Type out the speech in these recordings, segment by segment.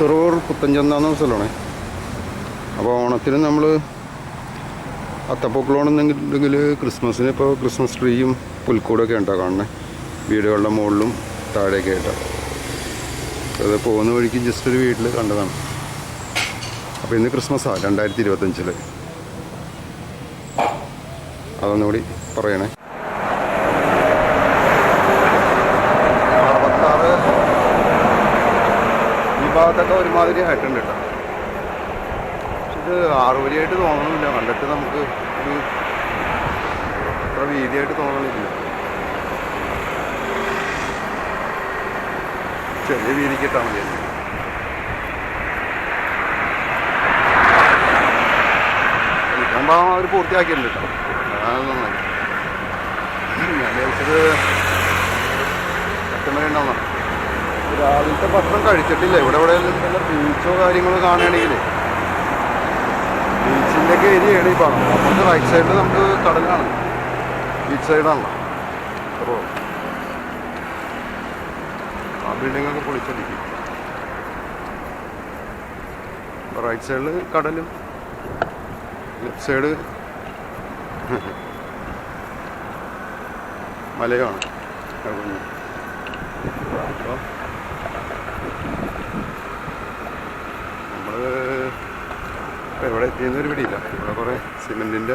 തുറവൂർ പുത്തഞ്ചന്ത സ്ഥലമാണ്. അപ്പോൾ ഓണത്തിന് നമ്മൾ അത്തപ്പൂക്കളോണെന്നുണ്ടെങ്കിൽ ക്രിസ്മസിന് ഇപ്പോൾ ക്രിസ്മസ് ട്രീയും പുൽക്കൂടൊക്കെ ഉണ്ടാകും കാണുന്നത്, വീടുകളുടെ മുകളിലും താഴെയൊക്കെ ആയിട്ടാണ്. അത് പോകുന്ന വഴിക്ക് ജസ്റ്റ് ഒരു വീട്ടിൽ കണ്ടതാണ്. അപ്പോൾ ഇന്ന് ക്രിസ്മസാണ് 2025. അതൊന്നുകൂടി പറയണേ. 66 ഈ ഭാഗത്തൊക്കെ ഒരുമാതിരി ആയിട്ടുണ്ട് കേട്ടോ. പക്ഷെ ഇത് 6 വരിയായിട്ട് തോന്നണില്ല, കണ്ടിട്ട് നമുക്ക് ഒരു അത്ര വീതിയായിട്ട് തോന്നണില്ല. ചെറിയ വീതിക്കിട്ടാൽ മതി. എനിക്കുമ്പോൾ അവർ പൂർത്തിയാക്കിയിട്ടുണ്ട് കേട്ടോ. അതാണ് നന്നായി. ഞാൻ വിളിച്ചത് 8 മണി ഉണ്ടാവുന്നതാണ്. രാവിലത്തെ ഭക്ഷണം കഴിച്ചിട്ടില്ല. ഇവിടെ വല്ല ബീച്ചോ കാര്യങ്ങളോ കാണുകയാണെങ്കിൽ ബീച്ചിൻ്റെ ഒക്കെ ഏരിയയാണ് ഈ ഭാഗം. നമുക്ക് റൈറ്റ് സൈഡിൽ നമുക്ക് കടലാണ്, ബീച്ച് സൈഡാണല്ലോ. അപ്പോൾ ആ ബിൽഡിങ്ങൊക്കെ പൊളിച്ചടിക്കും. അപ്പോൾ റൈറ്റ് സൈഡിൽ കടലും ലെഫ്റ്റ് സൈഡ് മലയാണ്. അപ്പോൾ നമ്മൾ എവിടെ എത്തിയെന്നൊരു പിടിയില്ല. ഇവിടെ കുറേ സിമെൻറ്റിൻ്റെ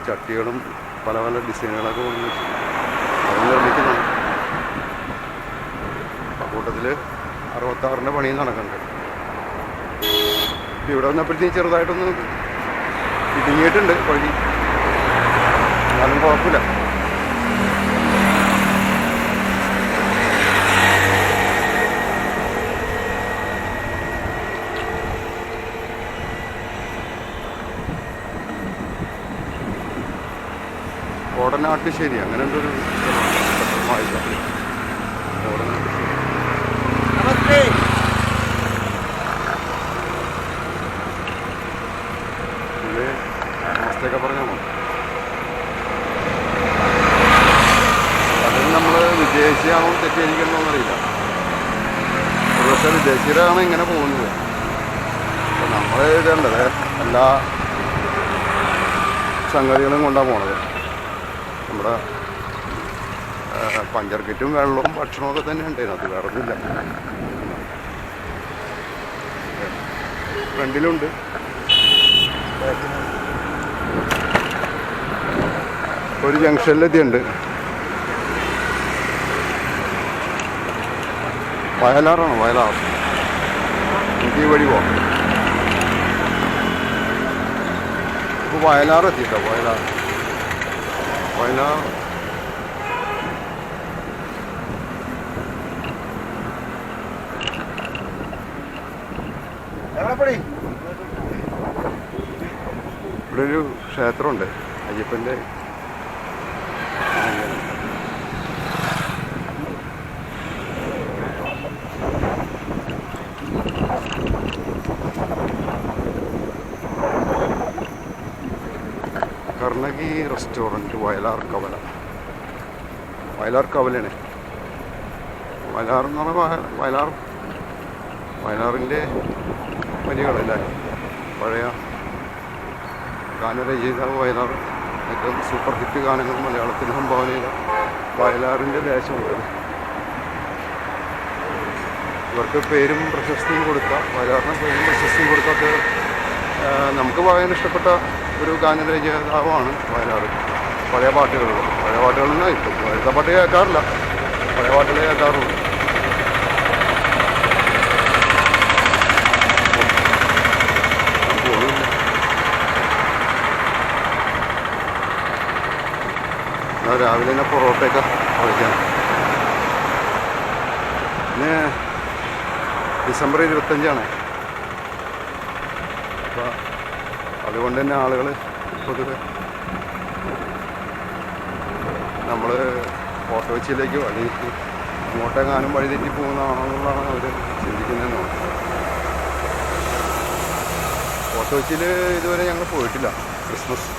ചട്ടികളും പല പല ഡിസൈനുകളൊക്കെ കൊണ്ട് അത് നിർമ്മിക്കുന്നതാണ്. ആ കൂട്ടത്തിൽ 66-ൻ്റെ പണിയും നടക്കുന്നുണ്ട്. ഇവിടെ വന്നപ്പോഴത്തേക്കും ചെറുതായിട്ടൊന്ന് ഇടുങ്ങിയിട്ടുണ്ട് വഴി, എന്നാലും കുഴപ്പമില്ല. കോടനാട്ടുശ്ശേരി അങ്ങനെ എന്തൊരു കോടനാട്ടുശ്ശേരി നമസ്തേക്കെ പറഞ്ഞാൽ മതി. അതിന് നമ്മൾ വിദേശിയാണോ തെറ്റിദ്ധരിക്കണോ എന്നറിയില്ല. ഒരു പക്ഷേ വിദേശീയരാണ് ഇങ്ങനെ പോകുന്നത്. അപ്പം നമ്മൾ ഇതേണ്ടത് എല്ലാ സംഗതികളും കൊണ്ടാണ് പോണത്. നമ്മുടെ പഞ്ചർ കിറ്റും വെള്ളവും ഭക്ഷണമൊക്കെ തന്നെ ഉണ്ട് അതിനകത്ത്, വേറെ ഒന്നുമില്ല. ഫ്രണ്ടിലുണ്ട്, ഒരു ജംഗ്ഷനിലെത്തിയുണ്ട്. വയലാറാണോ? വയലാർ. എനിക്ക് ഈ വഴി പോകാം. ഇപ്പോൾ വയലാർ എത്തിയിട്ടോ. വയലാർ ഇവിടെ ഒരു ക്ഷേത്രമുണ്ട്, അയ്യപ്പൻ്റെ. കർണകി റെസ്റ്റോറൻറ്റ്, വയലാർ കവല. വയലാർ കവലയാണ്. വയലാർ എന്ന് പറഞ്ഞാൽ വയലാറിൻ്റെ വരികളല്ലേ, പഴയ ഗാനരചയിതാവ് വയലാർ. ഏറ്റവും സൂപ്പർ ഹിറ്റ് ഗാനങ്ങൾ മലയാളത്തിന് സംഭാവന ചെയ്ത വയലാറിൻ്റെ ദേശമുണ്ട്. ഇവർക്ക് പേരും പ്രശസ്തിയും കൊടുക്കുക, വയലാറിന് പേരും പ്രശസ്തിയും കൊടുത്തൊക്കെ നമുക്ക് പറയാൻ ഇഷ്ടപ്പെട്ട ഒരു ഗാനരചയിതാവാണ് വയലാർ. പഴയ പാട്ടുകളെന്ന് ഇപ്പം പഴയത്തെ പാട്ട് കേൾക്കാറില്ല, പഴയ പാട്ടുകളെ കേൾക്കാറുള്ളൂ. രാവിലെ തന്നെ പൊറോട്ടയൊക്കെ കഴിക്കാം. പിന്നെ ഡിസംബർ 25 അപ്പോൾ അതുകൊണ്ട് തന്നെ ആളുകൾ പൊതുവെ നമ്മൾ ഫോർട്ട് കൊച്ചിയിലേക്കോ അല്ലെങ്കിൽ അങ്ങോട്ടെങ്ങാനും വഴിതെറ്റി പോകുന്നതാണെന്നുള്ളതാണ് അവർ ചിന്തിക്കുന്നതെന്ന് തോന്നുന്നു. ഫോർട്ട് കൊച്ചിയിൽ ഇതുവരെ ഞങ്ങൾ പോയിട്ടില്ല ക്രിസ്മസ്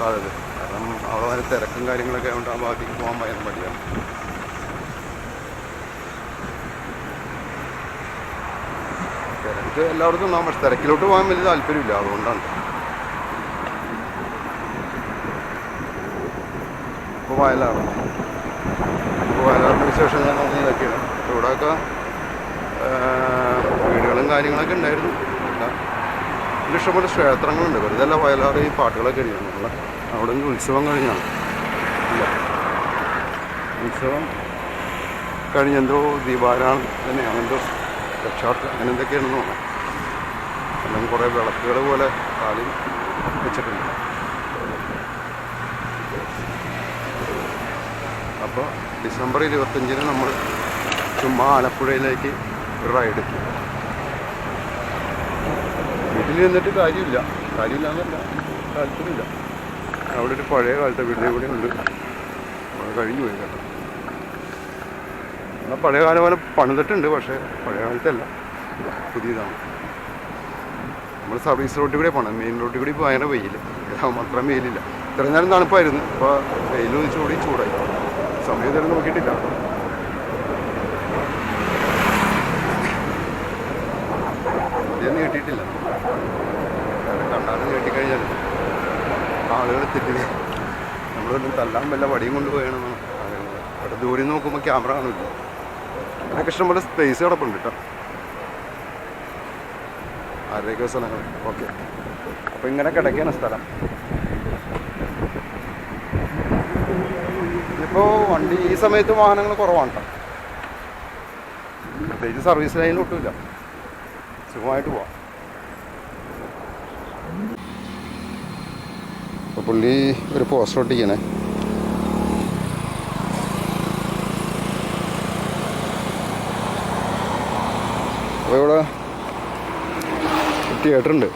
കാലത്ത്. കാരണം അവിടെ വരെ തിരക്കും കാര്യങ്ങളൊക്കെ ആയതുകൊണ്ട് ആ ഭാഗത്തേക്ക് പോകാൻ ഭയങ്കര മടിയാണ്. നമുക്ക് എല്ലാവർക്കും ഉണ്ടാകും, പക്ഷെ തിരക്കിലോട്ട് പോകാൻ വലിയ താല്പര്യമില്ല, അതുകൊണ്ടാണ്. ഇപ്പോൾ വയലാറിൻ്റെ വിശേഷം ഞാൻ പറഞ്ഞ ഇതൊക്കെയാണ്. ഇവിടെയൊക്കെ വീടുകളും കാര്യങ്ങളൊക്കെ ഉണ്ടായിരുന്നു. പിന്നെ ഇഷ്ടംപോലെ ക്ഷേത്രങ്ങളുണ്ട്. വെറുതെ അല്ല വയലാർ ഈ പാട്ടുകളൊക്കെ എഴുതിയാണ്. നമ്മൾ അവിടെ നിന്ന് ഉത്സവം കഴിഞ്ഞാണ്, ഇല്ല ഉത്സവം കഴിഞ്ഞെന്തോ ദീപാരാധന തന്നെയാണ്, എന്തോ രക്ഷാർത്ഥം അങ്ങനെ എന്തൊക്കെയാണെന്ന് തോന്നാം. അല്ലെങ്കിൽ കുറേ വിളക്കുകൾ പോലെ കാലിൽ വെച്ചിട്ടുണ്ട്. അപ്പോൾ ഡിസംബർ 25-ന് നമ്മൾ ചുമ്മാ ആലപ്പുഴയിലേക്ക് ഒരു റൈഡ്. വീട്ടിൽ നിന്നിട്ട് കാര്യമില്ല എന്നല്ല, താല്പര്യമില്ല. അവിടെ ഒരു പഴയ കാലത്തെ വീടിനെ കൂടെ ഉണ്ട്, അത് കഴിഞ്ഞു പോയി കേട്ടോ. എന്നാൽ പഴയ കാലം പോലെ പണിതിട്ടുണ്ട്, പക്ഷേ പഴയ കാലത്തല്ല, പുതിയതാണ്. നമ്മൾ സർവീസ് റോഡിൽ കൂടെ പോകണം, മെയിൻ റോഡിൽ കൂടി ഇപ്പോൾ ഭയങ്കര വെയിൽ, അത്രയും വെയിലില്ല. ഇത്രയും നേരം തണുപ്പായിരുന്നു, ഇപ്പോൾ വെയിൽ ചൂടായി. സമയം ഇതുവരെ നോക്കിയിട്ടില്ല. അധികം നീട്ടിയിട്ടില്ല, കണ്ടാലും നീട്ടിക്കഴിഞ്ഞാൽ ആളുകൾ തെറ്റില്ല. നമ്മളൊന്നും തല്ലാൻ വല്ല വടിയും കൊണ്ടുപോയണമെന്നാണ് പറയുന്നത്. അവിടെ ദൂരം നോക്കുമ്പോൾ ക്യാമറ കാണില്ല. അതിനൊക്കെ ഇഷ്ടംപോലെ സ്പേസ് കിടപ്പുണ്ട് കേട്ടോ, ആരോഗ്യ സ്ഥലങ്ങൾ. ഓക്കെ, അപ്പോൾ ഇങ്ങനെ കിടക്കുകയാണ് സ്ഥലം. ഇപ്പോൾ വണ്ടി ഈ സമയത്ത് വാഹനങ്ങൾ കുറവാണ് കേട്ടോ, പ്രത്യേകിച്ച് സർവീസ് ലൈനിലൊട്ടുമില്ല, സുഖമായിട്ട് പോവാം. അപ്പോൾ പുള്ളി ഒരു പോസ്റ്റർ ഒട്ടിക്കണേ. അപ്പോൾ ഇവിടെ തിയേറ്ററുണ്ട്,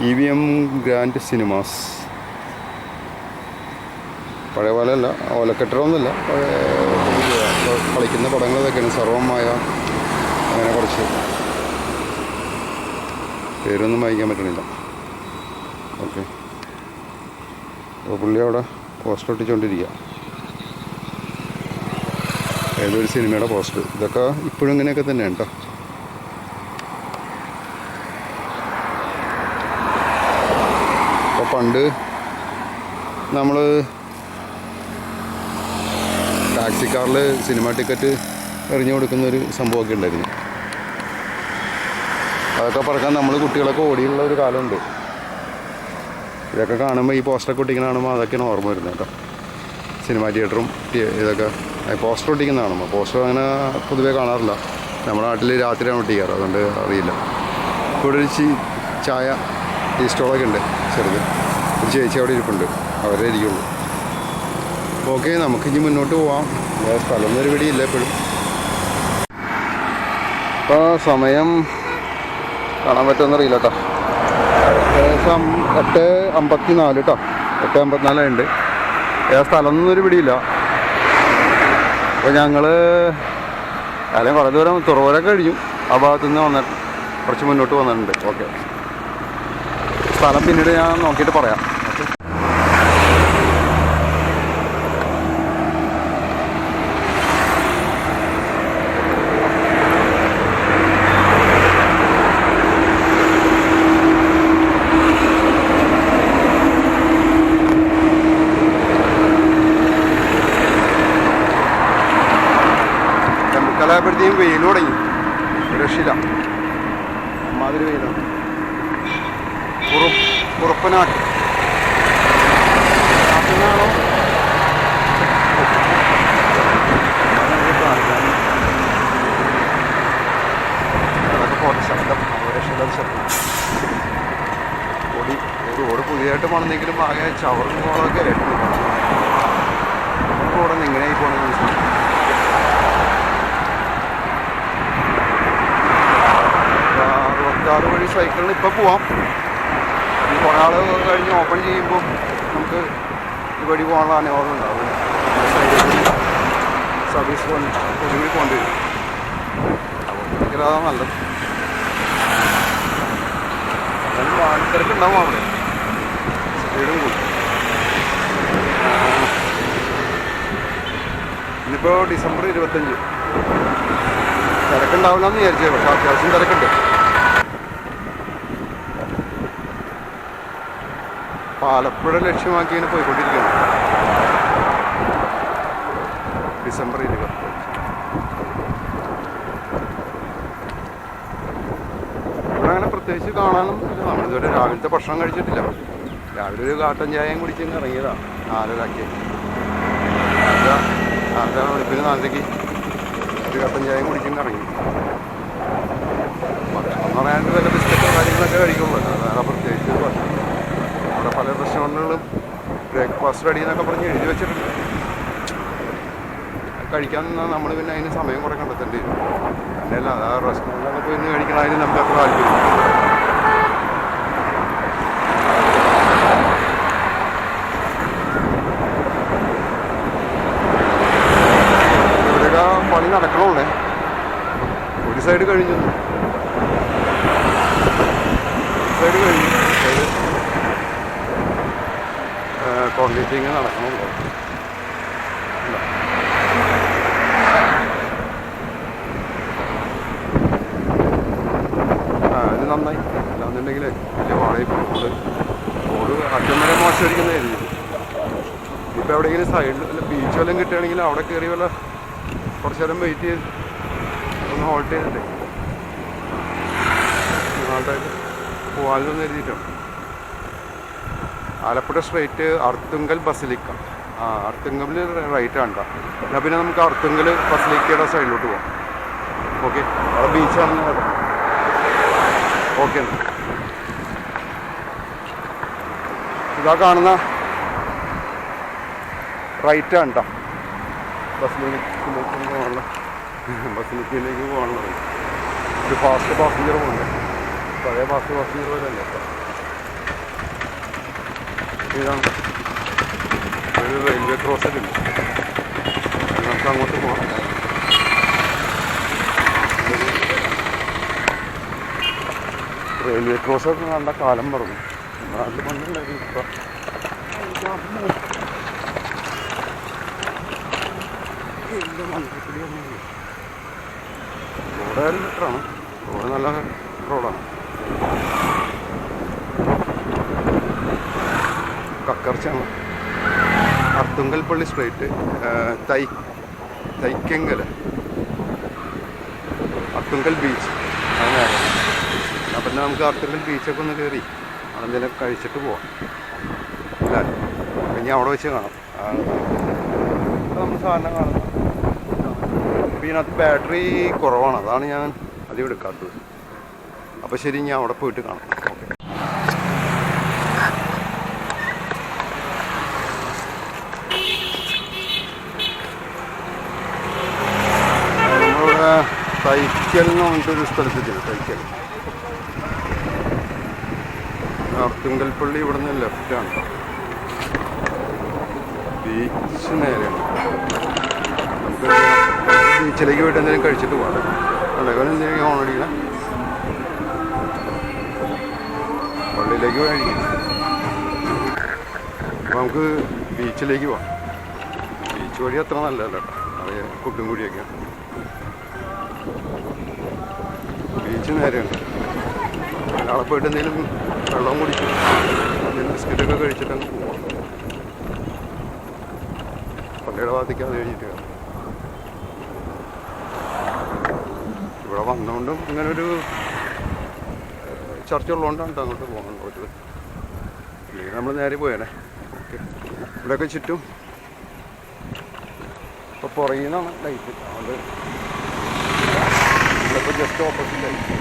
EVM ഗ്രാൻഡ് സിനിമാസ്. പഴയ പോലെയല്ല, ഓലക്കെട്ടറൊന്നുമില്ല, കളിക്കുന്ന പടങ്ങൾ ഇതൊക്കെയാണ്. സർവമായ അങ്ങനെ കുറച്ച് പേരൊന്നും വായിക്കാൻ പറ്റണില്ല. ഓക്കെ, അപ്പോൾ പുള്ളി അവിടെ പോസ്റ്റർ ഒട്ടിച്ചുകൊണ്ടിരിക്കുക, ഏതൊരു സിനിമയുടെ പോസ്റ്റർ. ഇതൊക്കെ ഇപ്പോഴും ഇങ്ങനെയൊക്കെ തന്നെയാണ് കേട്ടോ. അപ്പോൾ പണ്ട് നമ്മൾ ടാക്സിക്കാറിൽ സിനിമ ടിക്കറ്റ് എറിഞ്ഞു കൊടുക്കുന്നൊരു സംഭവമൊക്കെ ഉണ്ടായിരുന്നു. അതൊക്കെ പറക്കാൻ നമ്മൾ കുട്ടികളൊക്കെ ഓടിയുള്ള ഒരു കാലമുണ്ട്. ഇതൊക്കെ കാണുമ്പോൾ, ഈ പോസ്റ്ററൊക്കെ ഒട്ടിക്കുന്ന കാണുമ്പോൾ അതൊക്കെയാണ് ഓർമ്മ വരുന്നത് കേട്ടോ. സിനിമാ തിയേറ്ററും ഇതൊക്കെ പോസ്റ്റർ ഒട്ടിക്കുന്ന കാണുമ്പോൾ. പോസ്റ്റർ അങ്ങനെ പൊതുവേ കാണാറില്ല, നമ്മുടെ നാട്ടിൽ രാത്രിയാണ് ഒട്ടിക്കാറ്, അതുകൊണ്ട് അറിയില്ല. ഇവിടെ ഒരു ചായ ടീ സ്റ്റോളൊക്കെ ഉണ്ട് ചെറുത്, ഒരു ചേച്ചി അവിടെ ഇരിപ്പുണ്ട്, അവരേ ഇരിക്കുള്ളൂ. ഓക്കെ, നമുക്കിനി മുന്നോട്ട് പോവാം. സ്ഥലമൊന്നും ഒരു പിടിയില്ല എപ്പോഴും. ഇപ്പോൾ സമയം കാണാൻ പറ്റുമെന്നറിയില്ല കേട്ടോ. ഏകദേശം 8:54 കേട്ടോ, 8:54 ഉണ്ട്. സ്ഥലമൊന്നും ഒരു പിടിയില്ല. അപ്പോൾ ഞങ്ങൾ അല്ലെങ്കിൽ കുറേ ദൂരം തുറവരൊക്കെ കഴിഞ്ഞു, ആ ഭാഗത്തു നിന്ന് വന്നിട്ട് കുറച്ച് മുന്നോട്ട് വന്നിട്ടുണ്ട്. ഓക്കെ, സ്ഥലം പിന്നീട് ഞാൻ നോക്കിയിട്ട് പറയാം. ഓക്കെ, കലാപടുത്തിയും വെയിൽ തുടങ്ങി, രക്ഷില്ല, മാതിരി വെയിലാണ്. കുറുപ്പനാട്ട് നാട്ടിനാണോ അതൊക്കെ പോട്ടെ, ശബ്ദം രക്ഷില്ലാത്ത ശബ്ദം. റോഡ് പുതിയതായിട്ട് പണിതെങ്കിലും ആകെ ചവറും കോളൊക്കെ ആയിട്ടുണ്ട്. റോഡൊന്നും ഇങ്ങനെയായി പോകണമെന്ന് മനസ്സിലായി. 66 വഴി സൈക്കിളിന് ഇപ്പോൾ പോവാം. ഈ കുറേ ആൾ കഴിഞ്ഞ് ഓപ്പൺ ചെയ്യുമ്പോൾ നമുക്ക് ഈ വഴി പോകാനുള്ള അനുഭവം ഉണ്ടാവും. സർവീസ് പൊതുവിൽ കൊണ്ടുവരും, അപ്പോൾ അതാണ് നല്ലത്. എന്നാലും വാഹനത്തിരക്കുണ്ടാവും അവിടെ, സ്പീഡും കൂടും. ഇന്നിപ്പോൾ ഡിസംബർ 25. തിരക്കുണ്ടാവില്ല എന്ന് വിചാരിച്ചത്, പക്ഷേ അത്യാവശ്യം തിരക്കുണ്ട്. ആലപ്പുഴ ലക്ഷ്യമാക്കി ഇങ്ങനെ പോയിക്കൊണ്ടിരിക്കുകയാണ്. ഡിസംബർ 20. ഇവിടെ അങ്ങനെ പ്രത്യേകിച്ച് കാണാനും ഇല്ല. നമ്മളിതുവരെ രാവിലത്തെ ഭക്ഷണം കഴിച്ചിട്ടില്ല. രാവിലെ ഒരു കാട്ടൻ ചായയും കുടിച്ചിങ്ങ് ഇറങ്ങിയതാണ്. 4:30 വെളുപ്പിന് 4:00 ഒരു കട്ടൻ ചായയും കുടിച്ചിങ്ങ് ഇറങ്ങി. ഭക്ഷണം എന്ന് പറയാനായിട്ട് വല്ല ബിസ്ക്കറ്റോ കാര്യങ്ങളൊക്കെ കഴിക്കുള്ളൂ. വേറെ പ്രത്യേകിച്ച് ഭക്ഷണം അവിടെ പല റെസ്റ്റോറൻറ്റുകളും ബ്രേക്ക്ഫാസ്റ്റ് റെഡി എന്നൊക്കെ പറഞ്ഞ് എഴുതി വെച്ചിട്ടുണ്ട്. കഴിക്കാൻ നിന്നാൽ നമ്മൾ പിന്നെ അതിന് സമയം കുറേ കണ്ടെത്തേണ്ടി വരും. അങ്ങനെയല്ല ആ റെസ്റ്റോറൻറ്റിലൊക്കെ പോയി ഇന്ന് കഴിക്കണതിന് നമുക്ക് അത്ര താല്പര്യം. ഇവിടെയൊക്കെ പണി നടക്കണമല്ലേ. ഒരു സൈഡ് കഴിഞ്ഞു, കോൺക്രീറ്റിങ് നടക്കണമല്ലോ. ഇത് നന്നായി. അല്ലാന്നുണ്ടെങ്കിൽ വലിയ വാടകയിൽ റോഡ് അറ്റം വരെ മോശമായിരിക്കുന്നതായിരുന്നു. ഇപ്പോൾ എവിടെയെങ്കിലും സൈഡിൽ ബീച്ച് വല്ലതും കിട്ടുകയാണെങ്കിൽ അവിടെ കയറി വല്ല കുറച്ച് നേരം വെയിറ്റ് ചെയ്ത് ഒന്ന് ഹോൾട്ട് ചെയ്തിട്ടേ ആൾട്ടായിട്ട് പോകാമെന്ന് എഴുതിയിട്ടാണ്. Alappuzha straight Arthunkal basilica. അർത്തുങ്കലിൽ റൈറ്റാണ് കേട്ടോ. എന്നാൽ പിന്നെ നമുക്ക് അർത്തുങ്കൽ ബസിലിക്കയുടെ സൈഡിലോട്ട് പോകാം. ഓക്കെ, അവിടെ ബീച്ചാണെന്ന് കേട്ടോ. ഓക്കെ, ഇതാ കാണുന്ന റൈറ്റാണ് കേട്ടോ. ബസിലിക്കയിലേക്ക് പോകാനുള്ളത്. ഒരു ഫാസ്റ്റ് പാസഞ്ചർ പോകുന്നുണ്ട്. പഴയ ഫാസ്റ്റ് പാസഞ്ചർ പോലെ അല്ല കേട്ടോ. ഇതാണ് ഒരു റെയിൽവേ ക്രോസൊക്കെ ഉണ്ട്. നമുക്ക് അങ്ങോട്ട് പോകാം. റെയിൽവേ ക്രോസൊക്കെ കണ്ട കാലം പറഞ്ഞു. നാട്ടിൽ പണ്ടുണ്ടായിരുന്നു. ഇപ്പം റോഡ് ബെറ്ററാണ്. റോഡ് നല്ല റോഡാണ്. കക്കർച്ചാണ്. അർത്തുങ്കൽ പള്ളി സ്ട്രേറ്റ് തൈക്കങ്കൽ അർത്തുങ്കൽ ബീച്ച് അങ്ങനെ. അപ്പം നമുക്ക് അർത്തുങ്കൽ ബീച്ചൊക്കെ ഒന്ന് കയറി അതെന്തെങ്കിലും കഴിച്ചിട്ട് പോവാം. അല്ല ഇനി അവിടെ വെച്ച് കാണാം. നമ്മൾ സാധനം കാണുന്നത്. അപ്പോൾ ഇതിനകത്ത് ബാറ്ററി കുറവാണ്, അതാണ് ഞാൻ അധികം എടുക്കാത്തത്. അപ്പോൾ ശരി, ഞാൻ അവിടെ പോയിട്ട് കാണാം. ഓക്കെ. നമ്മളിവിടെ തൈക്കൽ എന്ന് പറഞ്ഞിട്ടൊരു സ്ഥലത്തെത്തിയാണ്. തൈക്കൽ അർത്തുങ്കൽ പള്ളി ഇവിടെ നിന്ന് ലെഫ്റ്റാണ്. ബീച്ച് നേരെയാണ്. നമുക്ക് ബീച്ചിലേക്ക് പോയിട്ട് എന്തെങ്കിലും കഴിച്ചിട്ട് പോകാം. അണ്ടേക്കാൾ എന്തെങ്കിലും ഓണടിക്കണം. പള്ളിയിലേക്ക് കഴിക്കും. അപ്പോൾ നമുക്ക് ബീച്ചിലേക്ക് പോകാം. ബീച്ച് വഴി അത്ര നല്ലതല്ല കേട്ടോ. അത് കുട്ടും കൂടിയൊക്കെയാണ്. ബീച്ച് നേരെയുണ്ട്. അവിടെ പോയിട്ട് എന്തെങ്കിലും വെള്ളം കുടിക്കും, എന്തെങ്കിലും ബിസ്ക്കറ്റൊക്കെ കഴിച്ചിട്ടങ്ങ് പോവാം. പള്ളിയുടെ ഭാഗത്തേക്ക് അത് കഴിഞ്ഞിട്ട് ഇവിടെ വന്നുകൊണ്ടും ഇങ്ങനൊരു ചർച്ച ഉള്ളതുകൊണ്ടാണ് അങ്ങോട്ട് പോകാൻ പറ്റത്. ഇല്ലെങ്കിൽ നമ്മൾ നേരെ പോയേനെ. ഓക്കെ, ഇവിടെയൊക്കെ ചുറ്റും ഇപ്പോൾ പുറകിൽ നിന്നാണ് ലൈറ്റ്. അതുകൊണ്ട് ഇപ്പോൾ ജസ്റ്റ് ഓപ്പോസിറ്റ് ലൈറ്റ്.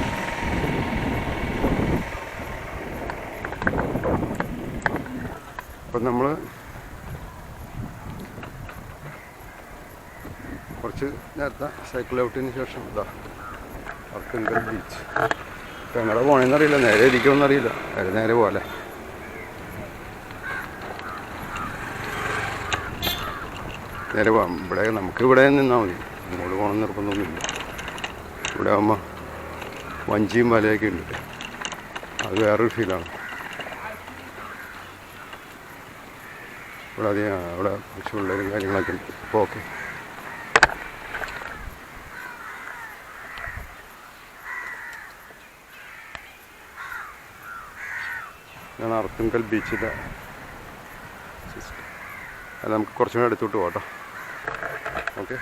അപ്പം നമ്മൾ കുറച്ച് നേരത്തെ സൈക്കിൾ ഔട്ടിന് ശേഷം ഇതാ അർത്തുങ്കൽ ബീച്ച്. ഇപ്പം എങ്ങനെ പോകണമെന്നറിയില്ല, നേരെ ഇരിക്കുമെന്നറിയില്ല. നേരെ പോലെ നേരെ പോകാം. ഇവിടെ നമുക്ക് ഇവിടെ നിന്നാൽ മതി, അങ്ങോട്ട് പോകണം നിർബന്ധമൊന്നുമില്ല. ഇവിടെ ആകുമ്പോൾ വഞ്ചിയും വലയൊക്കെ ഉണ്ട്. അത് വേറൊരു ഫീലാണ്. ഇവിടെ അധികം അവിടെ കുറച്ച് പിള്ളേരും കാര്യങ്ങളൊക്കെ ഉണ്ട്. അപ്പോൾ ഓക്കെ, ഞാൻ അർത്തുങ്കൽ ബീച്ചിലെ നമുക്ക് കുറച്ചും കൂടെ എടുത്തോട്ട് പോകാം കേട്ടോ. ഓക്കെ.